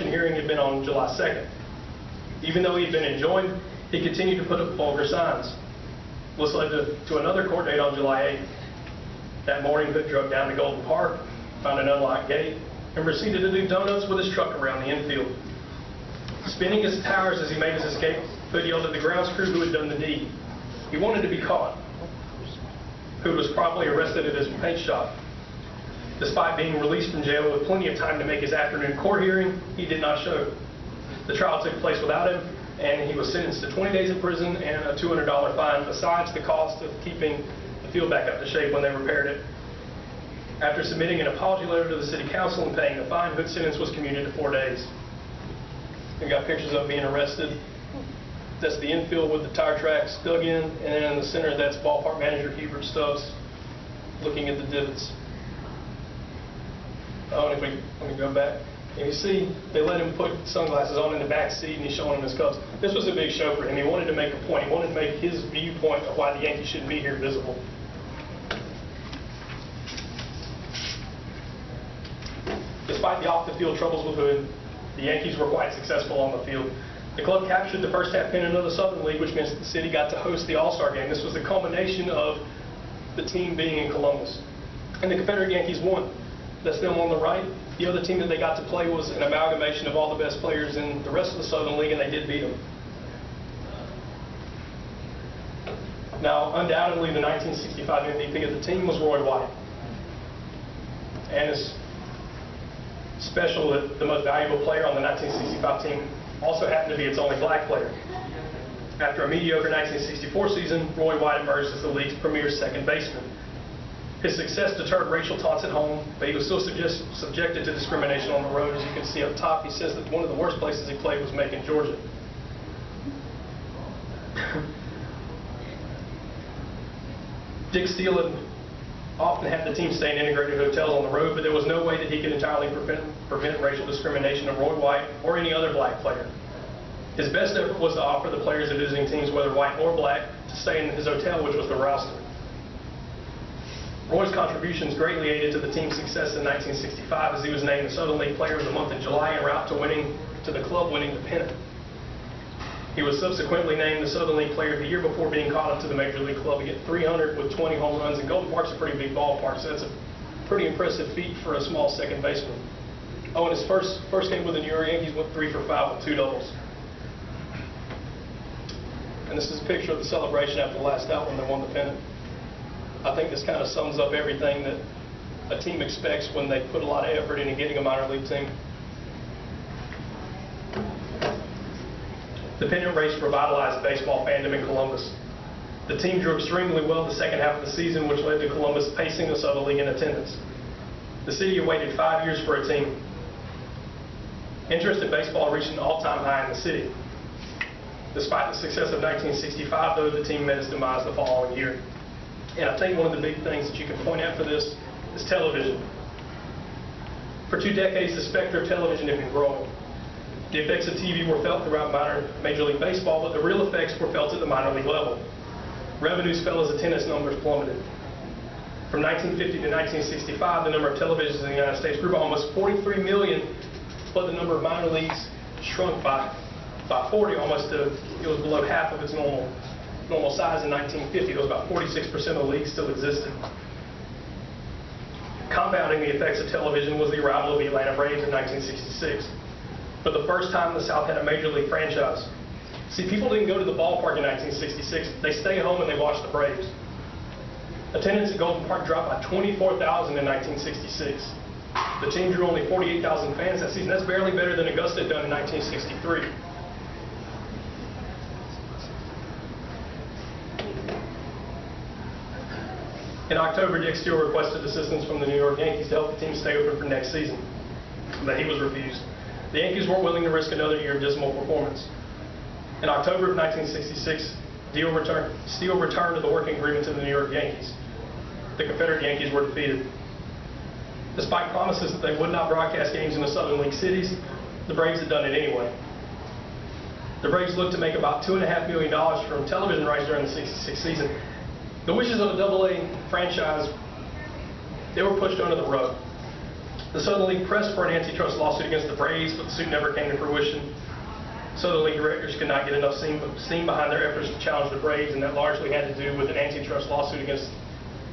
injunction hearing had been on July 2nd. Even though he had been enjoined, he continued to put up vulgar signs. This led to another court date on July 8th. That morning, Hood drove down to Golden Park, found an unlocked gate, and proceeded to do donuts with his truck around the infield. Spinning his tires as he made his escape, Hood yelled at the grounds crew who had done the deed. He wanted to be caught. Hood was promptly arrested at his paint shop. Despite being released from jail with plenty of time to make his afternoon court hearing, he did not show. The trial took place without him, and he was sentenced to 20 days in prison and a $200 fine, besides the cost of keeping the field back up to shape when they repaired it. After submitting an apology letter to the city council and paying the fine, Hood's sentence was commuted to 4 days. We got pictures of him being arrested. That's the infield with the tire tracks dug in, and then in the center, that's ballpark manager Hubert Stubbs looking at the divots. Oh, and let me go back. And you see, they let him put sunglasses on in the back seat, and he's showing them his Cubs. This was a big show for him. He wanted to make a point. He wanted to make his viewpoint of why the Yankees shouldn't be here visible. Despite the off-the-field troubles with Hood, the Yankees were quite successful on the field. The club captured the first half pennant of the Southern League, which means that the city got to host the All-Star game. This was the culmination of the team being in Columbus. And the Confederate Yankees won. That's them on the right. The other team that they got to play was an amalgamation of all the best players in the rest of the Southern League, and they did beat them. Now, undoubtedly, the 1965 MVP of the team was Roy White. And it's special that the most valuable player on the 1965 team also happened to be its only black player. After a mediocre 1964 season, Roy White emerged as the league's premier second baseman. His success deterred racial taunts at home, but he was still subjected to discrimination on the road. As you can see up top, he says that one of the worst places he played was Macon, Georgia. Dick Steele had often had the team stay in integrated hotels on the road, but there was no way that he could entirely prevent racial discrimination of Roy White or any other black player. His best effort was to offer the players of visiting teams, whether white or black, to stay in his hotel, which was the roster. Roy's contributions greatly aided to the team's success in 1965, as he was named the Southern League Player of the Month in July en route to the club winning the pennant. He was subsequently named the Southern League Player of the Year before being called up to the Major League Club. He hit 300 with 20 home runs, and Golden Park's a pretty big ballpark, so that's a pretty impressive feat for a small second baseman. Oh, and his first game with the New York Yankees went 3 for 5 with 2 doubles. And this is a picture of the celebration after the last out when they won the pennant. I think this kind of sums up everything that a team expects when they put a lot of effort into getting a minor league team. The pennant race revitalized baseball fandom in Columbus. The team drew extremely well the second half of the season, which led to Columbus pacing the Southern League in attendance. The city awaited 5 years for a team. Interest in baseball reached an all-time high in the city. Despite the success of 1965, though, the team met its demise the following year. And I think one of the big things that you can point out for this is television. For 2 decades, the specter of television had been growing. The effects of TV were felt throughout Major League Baseball, but the real effects were felt at the minor league level. Revenues fell as attendance numbers plummeted. From 1950 to 1965, the number of televisions in the United States grew by almost 43 million, but the number of minor leagues shrunk by 40, almost to, it was below half of its normal size in 1950. It was about 46% of the league still existed. Compounding the effects of television was the arrival of the Atlanta Braves in 1966. For the first time, the South had a major league franchise. See, people didn't go to the ballpark in 1966. They stayed home and they watched the Braves. Attendance at Golden Park dropped by 24,000 in 1966. The team drew only 48,000 fans that season. That's barely better than Augusta had done in 1963. In October, Dick Steele requested assistance from the New York Yankees to help the team stay open for next season, but he was refused. The Yankees weren't willing to risk another year of dismal performance. In October of 1966, Steele returned to the working agreement to the New York Yankees. The Confederate Yankees were defeated. Despite promises that they would not broadcast games in the Southern League cities, the Braves had done it anyway. The Braves looked to make about $2.5 million from television rights during the '66 season. The wishes of a AA franchise, they were pushed under the rug. The Southern League pressed for an antitrust lawsuit against the Braves, but the suit never came to fruition. Southern League directors could not get enough steam behind their efforts to challenge the Braves, and that largely had to do with an antitrust lawsuit against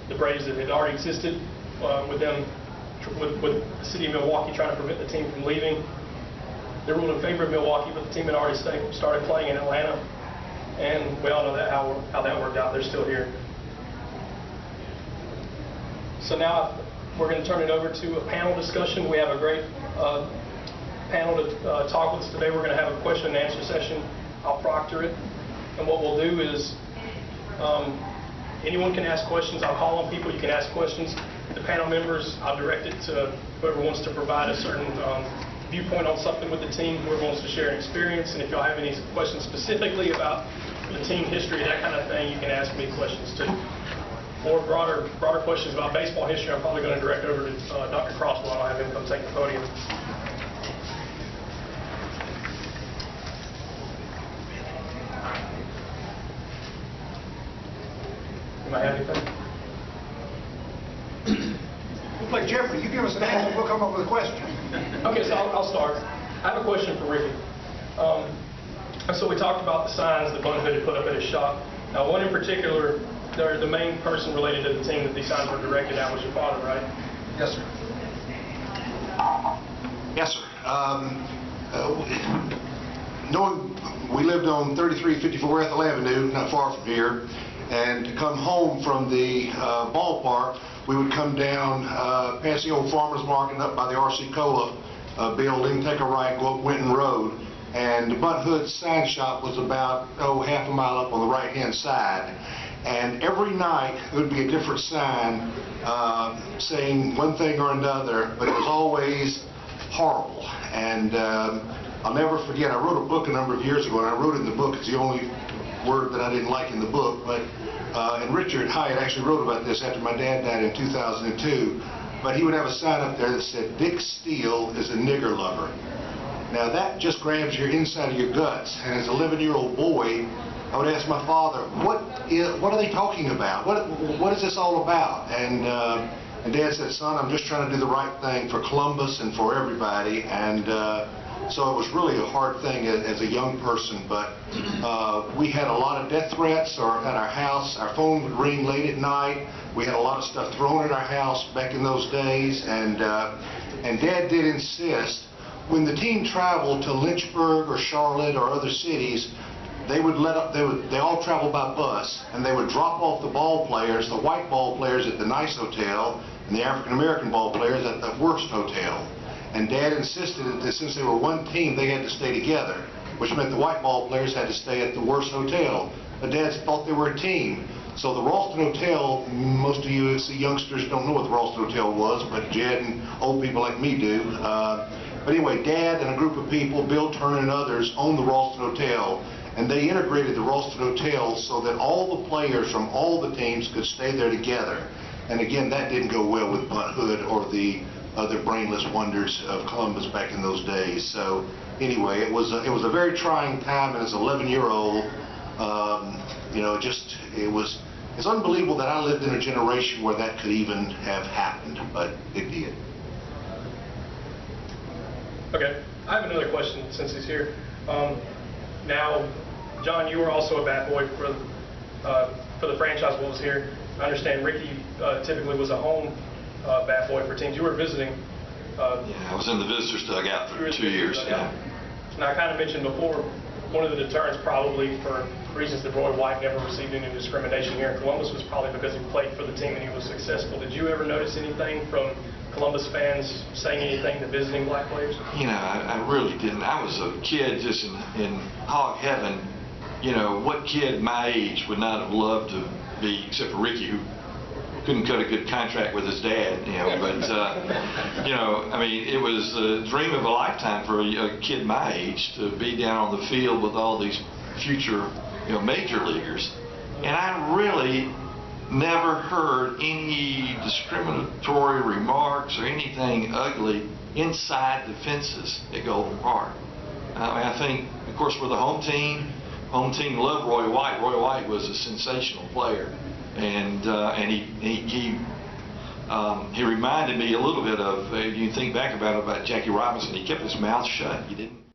the Braves that had already existed with the city of Milwaukee trying to prevent the team from leaving. They ruled in favor of Milwaukee, but the team had already started playing in Atlanta, and we all know that how that worked out. They're still here. So now we're going to turn it over to a panel discussion. We have a great panel to talk with us today. We're going to have a question and answer session. I'll proctor it. And what we'll do is anyone can ask questions. I'll call on people. You can ask questions. The panel members, I'll direct it to whoever wants to provide a certain viewpoint on something with the team, whoever wants to share an experience. And if y'all have any questions specifically about the team history, that kind of thing, you can ask me questions too. Or broader questions about baseball history, I'm probably going to direct over to Dr. Crosswell. I'll have him come take the podium. You might have anything? We'll play Jeopardy. You give us an answer, we'll come up with a question. Okay, so I'll start. I have a question for Rickey. So we talked about the signs that Bun Hood had put up at his shop. Now, one in particular, the main person related to the team that these signs were directed at was your father, right? Yes, sir. Yes, sir. We lived on 3354 Ethel Avenue, not far from here, and to come home from the ballpark, we would come down past the old farmer's market up by the R.C. Cola building, take a right, go up Winton Road, and Bun Hood's sign shop was about half a mile up on the right-hand side. And every night it would be a different sign saying one thing or another, but it was always horrible. And I'll never forget, I wrote a book a number of years ago, and I wrote in the book, it's the only word that I didn't like in the book, but and Richard Hyatt actually wrote about this after my dad died in 2002, but he would have a sign up there that said, "Rickey Steele is a nigger lover." Now that just grabs your inside of your guts, and as an 11-year-old boy, I would ask my father, what are they talking about? What is this all about? And Dad said, "Son, I'm just trying to do the right thing for Columbus and for everybody." And so it was really a hard thing as a young person, but we had a lot of death threats at our house. Our phone would ring late at night. We had a lot of stuff thrown at our house back in those days, and Dad did insist when the team traveled to Lynchburg or Charlotte or other cities, they all traveled by bus, and they would drop off the ball players, the white ball players at the nice hotel, and the African American ball players at the worst hotel. And Dad insisted that since they were one team, they had to stay together, which meant the white ball players had to stay at the worst hotel. But Dad thought they were a team. So the Ralston Hotel, most of you as the youngsters don't know what the Ralston Hotel was, but Jed and old people like me do. But anyway, Dad and a group of people, Bill Turner and others, owned the Ralston Hotel. And they integrated the Ralston Hotel so that all the players from all the teams could stay there together. And again, that didn't go well with Bun Hood or the other brainless wonders of Columbus back in those days. So anyway, it was a very trying time, and as an 11-year-old, it's unbelievable that I lived in a generation where that could even have happened, but it did. Okay, I have another question since he's here. Now, John, you were also a bat boy for the franchise while I was here. I understand Rickey typically was a home bat boy for teams. You were visiting. Yeah, I was in the visitors dugout for 2 years. Yeah. Now, I kind of mentioned before, one of the deterrents probably for reasons that Roy White never received any discrimination here in Columbus was probably because he played for the team and he was successful. Did you ever notice anything from Columbus fans saying anything to visiting black players? You know, I really didn't. I was a kid just in hog heaven. You know, what kid my age would not have loved to be, except for Rickey, who couldn't cut a good contract with his dad, you know, but, you know, I mean, it was a dream of a lifetime for a kid my age to be down on the field with all these future, major leaguers. And I really never heard any discriminatory remarks or anything ugly inside the fences at Golden Park. I mean, I think, of course, we're the home team. Home team loved Roy White. Roy White was a sensational player, and he He reminded me a little bit of, you think back about it, about Jackie Robinson. He kept his mouth shut. He didn't